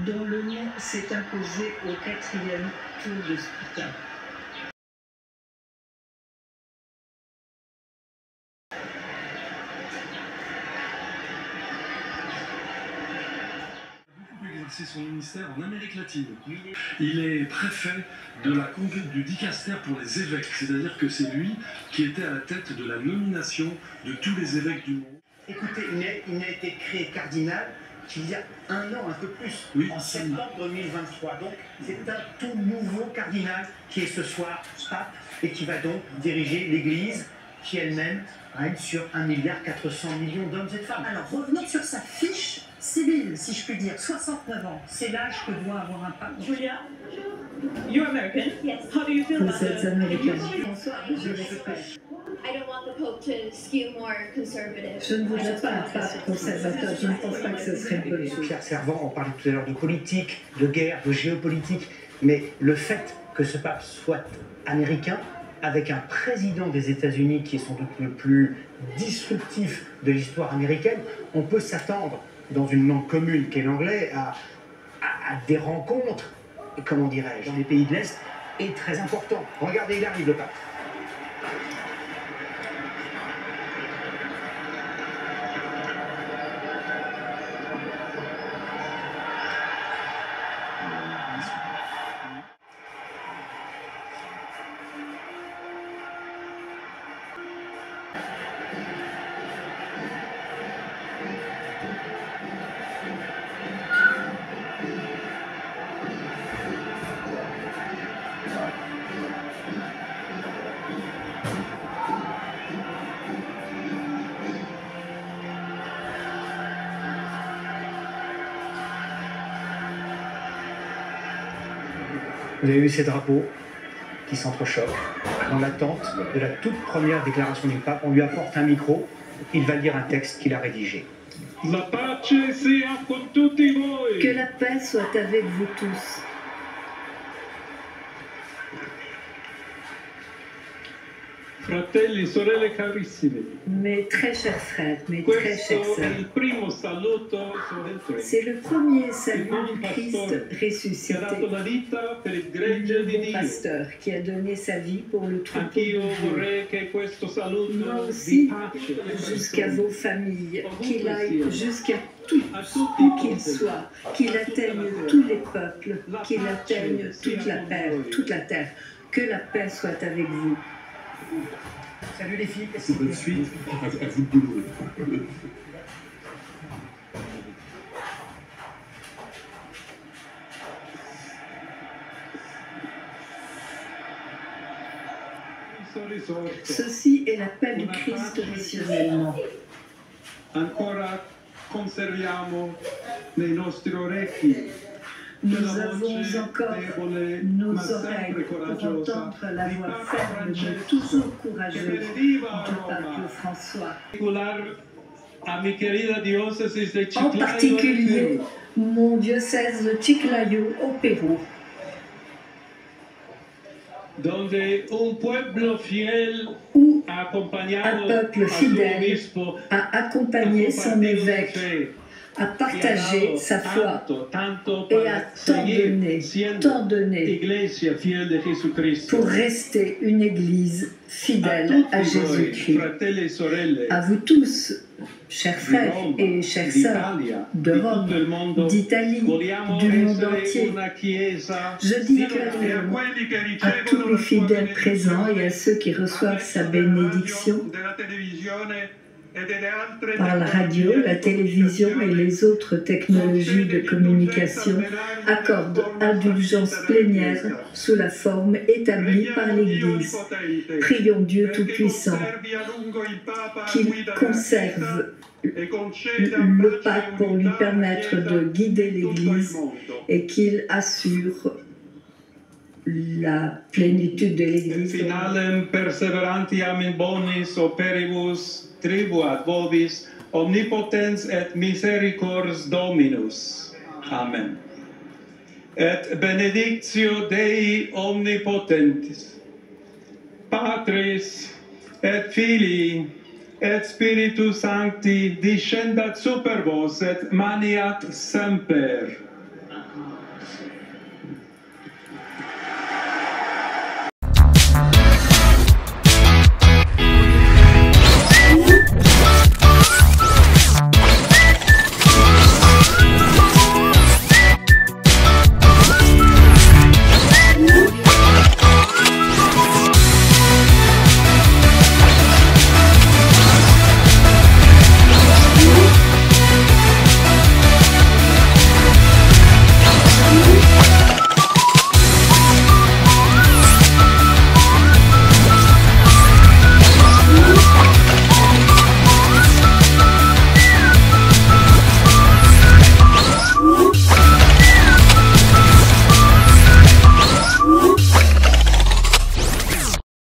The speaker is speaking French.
dont le nom s'est imposé au 4e tour de scrutin. C'est son ministère en Amérique latine. Il est préfet de la conduite du dicaster pour les évêques, c'est-à-dire que c'est lui qui était à la tête de la nomination de tous les évêques du monde. Écoutez, il n'a été créé cardinal qu'il y a un an, un peu plus, oui, en septembre 2023. Donc c'est un tout nouveau cardinal qui est ce soir pape et qui va donc diriger l'Église qui elle-même règne sur 1,4 milliard d'hommes et de femmes. Alors revenons sur sa fiche civile, si je puis dire, 69 ans. C'est l'âge que doit avoir un pape. Julia, you're American. Yes. How do you feel about Vous êtes américaine. Bonsoir, je respecte. I don't want the Pope to skew more conservative. Je ne voudrais pas un pape conservateur, je ne pense pas que ce serait une bonne chose. Pierre Servan, on parlait tout à l'heure de politique, de guerre, de géopolitique, mais le fait que ce pape soit américain, avec un président des États-Unis qui est sans doute le plus disruptif de l'histoire américaine, on peut s'attendre, dans une langue commune qu'est l'anglais, à des rencontres, comment dirais-je, dans les pays de l'Est, est très important. Regardez, il arrive le pape. Vous avez vu ces drapeaux qui s'entrechoquent. Dans l'attente de la toute première déclaration du pape, on lui apporte un micro, il va lire un texte qu'il a rédigé. Que la paix soit avec vous tous. Fratelli, sorelle carissime. Mes très chers frères, mes très chères sœurs, c'est le premier salut du Christ ressuscité, le bon pasteur qui a donné sa vie pour le troupeau de Dieu. Moi aussi, jusqu'à vos familles, qu'il aille jusqu'à tout où qu'il soit, qu'il atteigne tous les peuples, qu'il atteigne toute la terre, que la paix soit avec vous. Salut les filles. Bonne suite, à vous de boulot. Ceci est la paix du Christ rationnellement. Ancora conserviamo nei nostri orecchi. Nous avons encore nos oreilles pour entendre la voix ferme, mais toujours courageuse du pape François. En particulier, mon diocèse de Chiclayo au Pérou, où un peuple fidèle a accompagné son évêque, a partagé sa foi et a tant donné pour rester une église fidèle à Jésus-Christ. À vous tous, chers frères et chères sœurs de Rome, d'Italie, du monde entier, je dis clairement à tous les fidèles présents et à ceux qui reçoivent sa bénédiction par la radio, la télévision et les autres technologies de communication, accorde indulgence plénière sous la forme établie par l'Église. Prions Dieu Tout-Puissant qu'il conserve le pape pour lui permettre de guider l'Église et qu'il assure la plénitude de l'Église. Finalem perseverantiam in bonis operibus tribuat vobis omnipotens et misericords Dominus. Amen. Et benedictio Dei omnipotentis, Patris et Filii et Spiritus Sancti, discendat super vos et maniat semper.